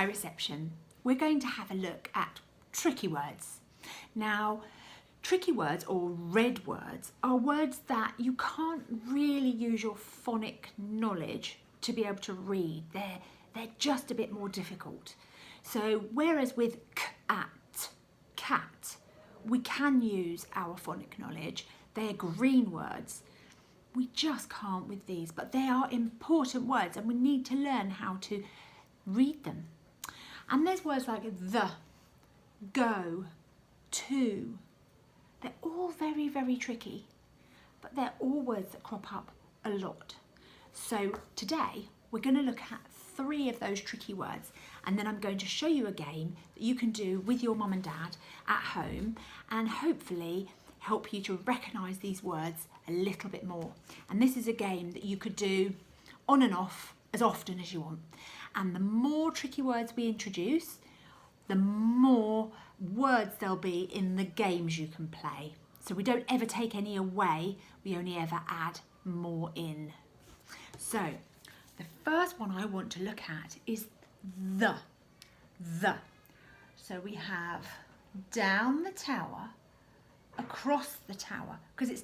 Hi Reception. We're going to have a look at tricky words. Now, tricky words or red words are words that you can't really use your phonic knowledge to be able to read. They're just a bit more difficult. So whereas with cat, we can use our phonic knowledge. They're green words. We just can't with these, but they are important words and we need to learn how to read them. And there's words like the, go, to. They're all very, very tricky, but they're all words that crop up a lot. So today we're going to look at 3 of those tricky words, and then I'm going to show you a game that you can do with your mum and dad at home and hopefully help you to recognise these words a little bit more. And this is a game that you could do on and off as often as you want. And the more tricky words we introduce, the more words there'll be in the games you can play. So we don't ever take any away, we only ever add more in. So the first one I want to look at is the. So we have down the tower, across the tower, because it's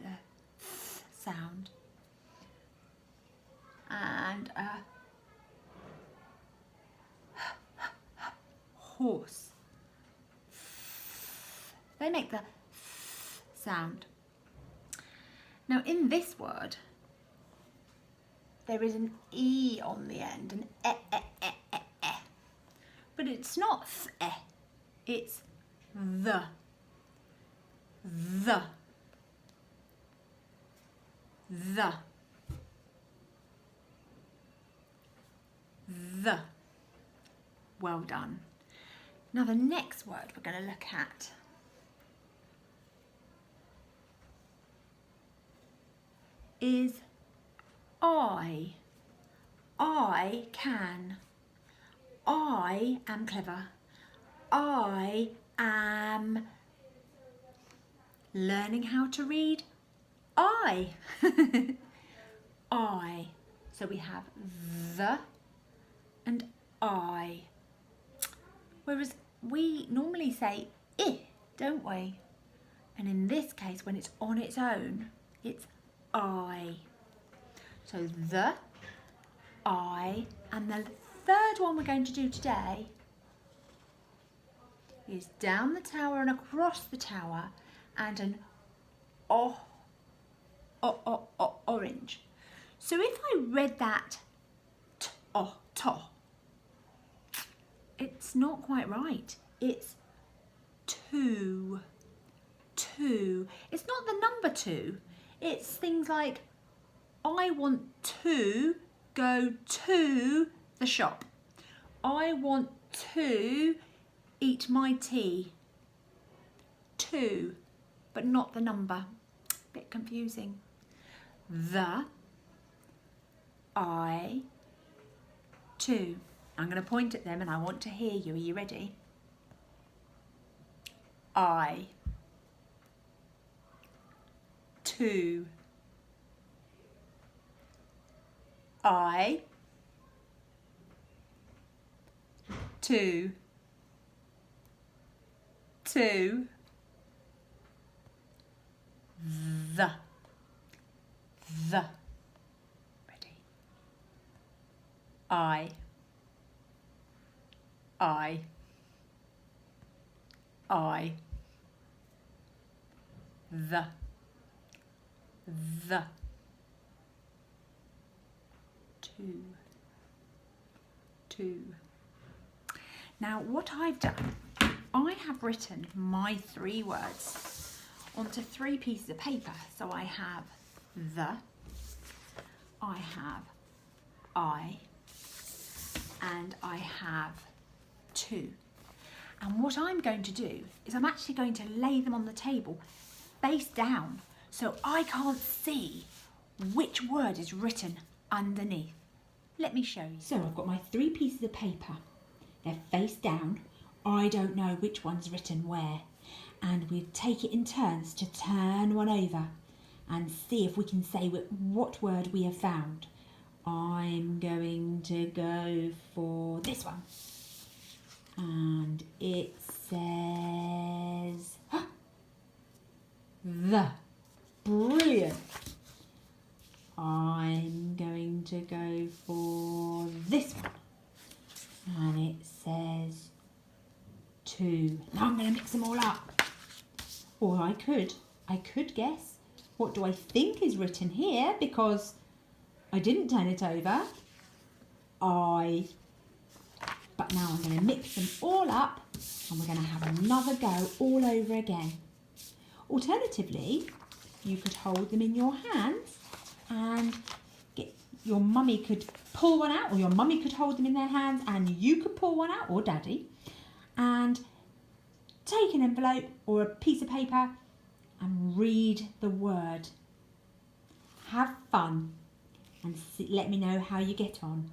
the sound, and a horse. They make the sound. Now in this word, there is an E on the end, an e. But it's not it's the. Well done. Now the next word we're going to look at is I. I can. I am clever. I am learning how to read I. I. So we have the and I. Whereas we normally say don't we? And in this case, when it's on its own, it's I. So the, I, and the third one we're going to do today is down the tower and across the tower and an orange. So if I read that to, it's not quite right. It's two. It's not the number 2. It's things like I want to go to the shop. I want to eat my tea. 2, but not the number. Bit confusing. The, I, 2. I'm going to point at them and I want to hear you. Are you ready? I, 2. I, 2. 2. The. Ready? I, the. Two. Now what I've done, I have written my 3 words onto 3 pieces of paper. So I have the, I have I, and I have 2. And what I'm going to do is I'm actually going to lay them on the table face down so I can't see which word is written underneath. Let me show you. So I've got my 3 pieces of paper. They're face down. I don't know which one's written where. And we take it in turns to turn one over and see if we can say what word we have found. I'm going to go for this one. And it says the. Brilliant. I'm going to go for this one. And it says to. Now I'm going to mix them all up. Or I could guess. What do I think is written here? Because I didn't turn it over. But now I'm going to mix them all up and we're going to have another go all over again. Alternatively, you could hold them in your hands and your mummy could pull one out, or your mummy could hold them in their hands and you could pull one out, or daddy, and take an envelope or a piece of paper and read the word. Have fun and let me know how you get on.